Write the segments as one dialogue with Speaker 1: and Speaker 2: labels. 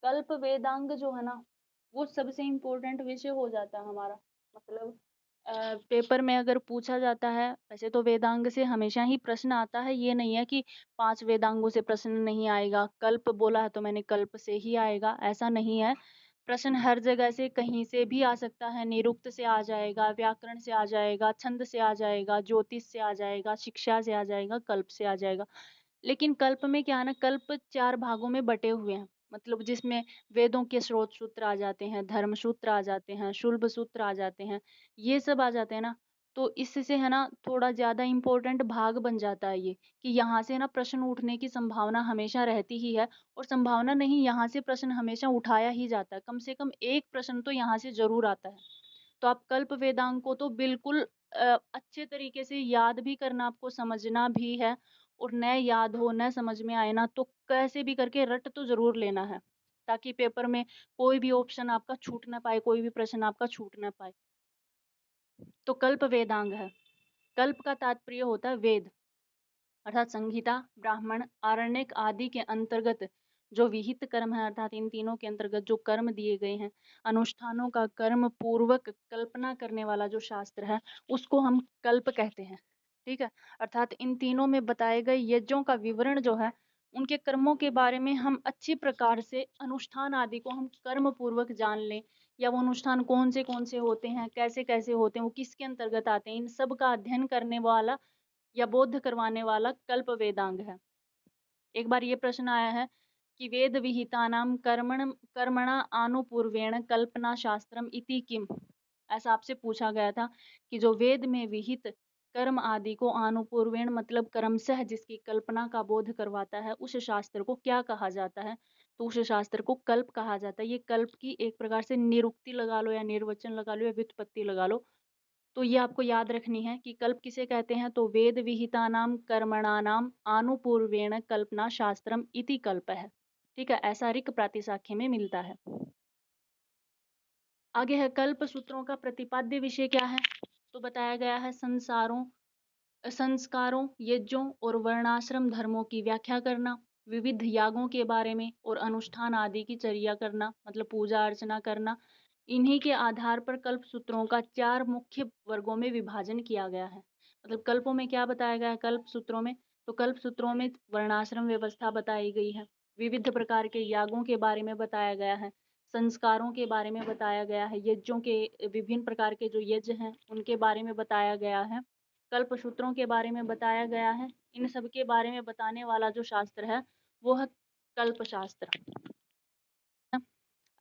Speaker 1: कल्प वेदांग जो है ना, वो सबसे इम्पोर्टेंट विषय हो जाता है हमारा। मतलब पेपर में अगर पूछा जाता है, वैसे तो वेदांग से हमेशा ही प्रश्न आता है, ये नहीं है कि 5 वेदांगों से प्रश्न नहीं आएगा, कल्प बोला है तो मैंने कल्प से ही आएगा, ऐसा नहीं है। प्रश्न हर जगह से कहीं से भी आ सकता है, निरुक्त से आ जाएगा, व्याकरण से आ जाएगा, छंद से आ जाएगा, ज्योतिष से आ जाएगा, शिक्षा से आ जाएगा, कल्प से आ जाएगा। लेकिन कल्प में क्या है ना, कल्प 4 भागों में बटे हुए हैं। मतलब जिसमें वेदों के स्रोत सूत्र आ जाते हैं, धर्म सूत्र आ जाते हैं, शुल्ब सूत्र आ जाते हैं, ये सब आ जाते हैं ना। तो इससे है ना थोड़ा ज़्यादा इम्पोर्टेंट भाग बन जाता है ये, कि यहाँ से ना प्रश्न उठने की संभावना हमेशा रहती ही है। और संभावना नहीं, यहाँ से प्रश्न हमेशा उठाया ही जाता है, कम से कम एक प्रश्न तो यहाँ से ज़रूर आता है। तो आप कल्प वेदांग को तो बिल्कुल अच्छे तरीके से याद भी करना, आपको समझना भी है। और न याद हो न समझ में आए ना, तो कैसे भी करके रट तो ज़रूर लेना है, ताकि पेपर में कोई भी ऑप्शन आपका छूट ना पाए, कोई भी प्रश्न आपका छूट ना पाए। तो कल्प वेदांग है। कल्प का तात्पर्य होता है वेद, अर्थात संहिता, ब्राह्मण, आरण्यक आदि के अंतर्गत जो विहित कर्म है, अर्थात इन तीनों के अंतर्गत जो कर्म दिए गए हैं, अनुष्ठानों का कर्म पूर्वक कल्पना करने वाला जो शास्त्र है, उसको हम कल्प कहते हैं। ठीक है। अर्थात इन तीनों में बताए गए यज्ञों का विवरण जो है, उनके कर्मों के बारे में हम अच्छी प्रकार से अनुष्ठान आदि को हम कर्म पूर्वक जान लें, या वो अनुष्ठान कौन से होते हैं, कैसे कैसे होते हैं, वो किसके अंतर्गत आते हैं, इन सब का अध्ययन करने वाला या बोध करवाने वाला कल्प वेदांग है। एक बार ये प्रश्न आया है कि वेद विहितानाम कर्मणा आनुपूर्वेण कल्पना शास्त्रम इति किम। ऐसा आपसे पूछा गया था कि जो वेद में विहित कर्म आदि को आनुपूर्वेण मतलब क्रमशः जिसकी कल्पना का बोध करवाता है, उस शास्त्र को क्या कहा जाता है। तो उस शास्त्र को कल्प कहा जाता है। ये कल्प की एक प्रकार से निरुक्ति लगा लो, या निर्वचन लगा लो, या व्युत्पत्ति लगा लो। तो ये आपको याद रखनी है कि कल्प किसे कहते हैं। तो वेद विहितानाम कर्मणानाम आनुपूर्वेण कल्पना शास्त्रम इति कल्प है। ठीक है, ऐसा ऋक प्रातिशाख्य में मिलता है। आगे है कल्प सूत्रों का प्रतिपाद्य विषय क्या है। तो बताया गया है संस्कारों, यज्ञों और वर्णाश्रम धर्मों की व्याख्या करना, विविध यागों के बारे में और अनुष्ठान आदि की चर्या करना, मतलब पूजा अर्चना करना। इन्हीं के आधार पर कल्प सूत्रों का 4 मुख्य वर्गों में विभाजन किया गया है। मतलब कल्पों में क्या बताया गया है कल्प सूत्रों में। तो कल्प सूत्रों में वर्णाश्रम व्यवस्था बताई गई है, विविध प्रकार के यागों के बारे में बताया गया है, संस्कारों के बारे में बताया गया है, यज्ञों के विभिन्न प्रकार के जो यज्ञ हैं उनके बारे में बताया गया है, कल्प सूत्रों के बारे में बताया गया है। इन सब के बारे में बताने वाला जो शास्त्र है वो है कल्प शास्त्र।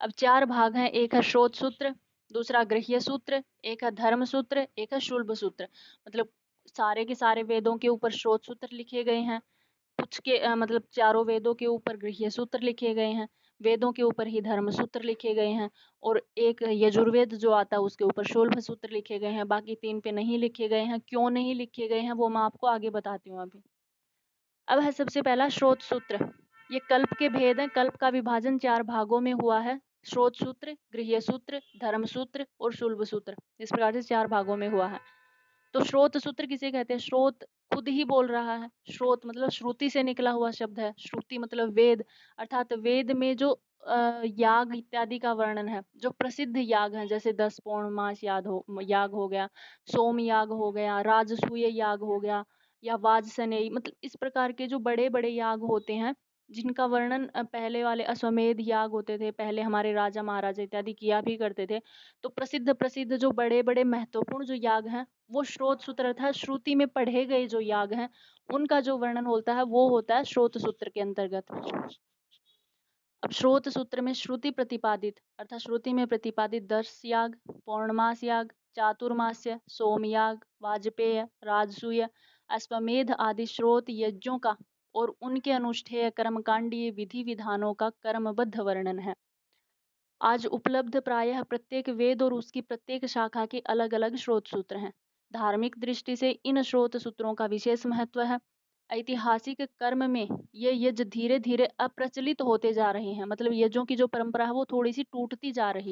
Speaker 1: अब 4 भाग हैं, एक है श्रोत सूत्र, दूसरा गृह्य सूत्र, एक है धर्म सूत्र, एक है शुल्ब सूत्र। मतलब सारे के सारे वेदों के ऊपर श्रोत सूत्र लिखे गए हैं, कुछ के मतलब चारों वेदों के ऊपर गृह्य सूत्र लिखे गए हैं, वेदों के ऊपर ही धर्म सूत्र लिखे गए हैं, और एक यजुर्वेद जो आता है उसके ऊपर शुल्ब सूत्र लिखे गए हैं। बाकी 3 पे नहीं लिखे गए हैं। क्यों नहीं लिखे गए हैं वो मैं आपको आगे बताती हूँ अभी। अब है सबसे पहला श्रोत सूत्र। ये कल्प के भेद हैं। कल्प का विभाजन 4 भागों में हुआ है, श्रोत सूत्र, गृह्य सूत्र, धर्म सूत्र और शुल्ब सूत्र। इस प्रकार से 4 भागों में हुआ है। तो श्रोत सूत्र किसे कहते हैं। श्रोत खुद ही बोल रहा है, श्रोत मतलब श्रुति से निकला हुआ शब्द है, श्रुति मतलब वेद, अर्थात वेद में जो याग इत्यादि का वर्णन है, जो प्रसिद्ध याग हैं, जैसे 10 पौर्णमास याग हो गया, सोम याग हो गया, राजसूय याग हो गया, या वाजसनेयी, मतलब इस प्रकार के जो बड़े बड़े याग होते हैं, जिनका वर्णन पहले वाले अश्वमेध याग होते थे, पहले हमारे राजा महाराजा इत्यादि किया भी करते थे। तो प्रसिद्ध प्रसिद्ध जो बड़े बड़े महत्वपूर्ण जो याग हैं, वो श्रोत सूत्र अर्थात श्रुति में पढ़े गए जो याग हैं, उनका जो वर्णन होता है वो होता है श्रोत सूत्र के अंतर्गत। अब श्रोत सूत्र में श्रुति प्रतिपादित अर्थात श्रुति में प्रतिपादित 10 याग, पौर्णमास याग, चातुर्मास्य, सोमयाग, वाजपेय, राजसूय, अश्वमेध आदि श्रोत यज्ञों का और उनके अनुष्ठेय कर्मकांडीय विधि विधानों का कर्मबद्ध वर्णन है। आज उपलब्ध प्रायः प्रत्येक वेद और उसकी प्रत्येक शाखा के अलग अलग स्रोत सूत्र हैं। धार्मिक दृष्टि से इन स्रोत सूत्रों का विशेष महत्व है। ऐतिहासिक कर्म में ये यज्ञ धीरे धीरे अप्रचलित होते जा रहे हैं, मतलब यज्ञों की जो परंपरा है वो थोड़ी सी टूटती जा रही है।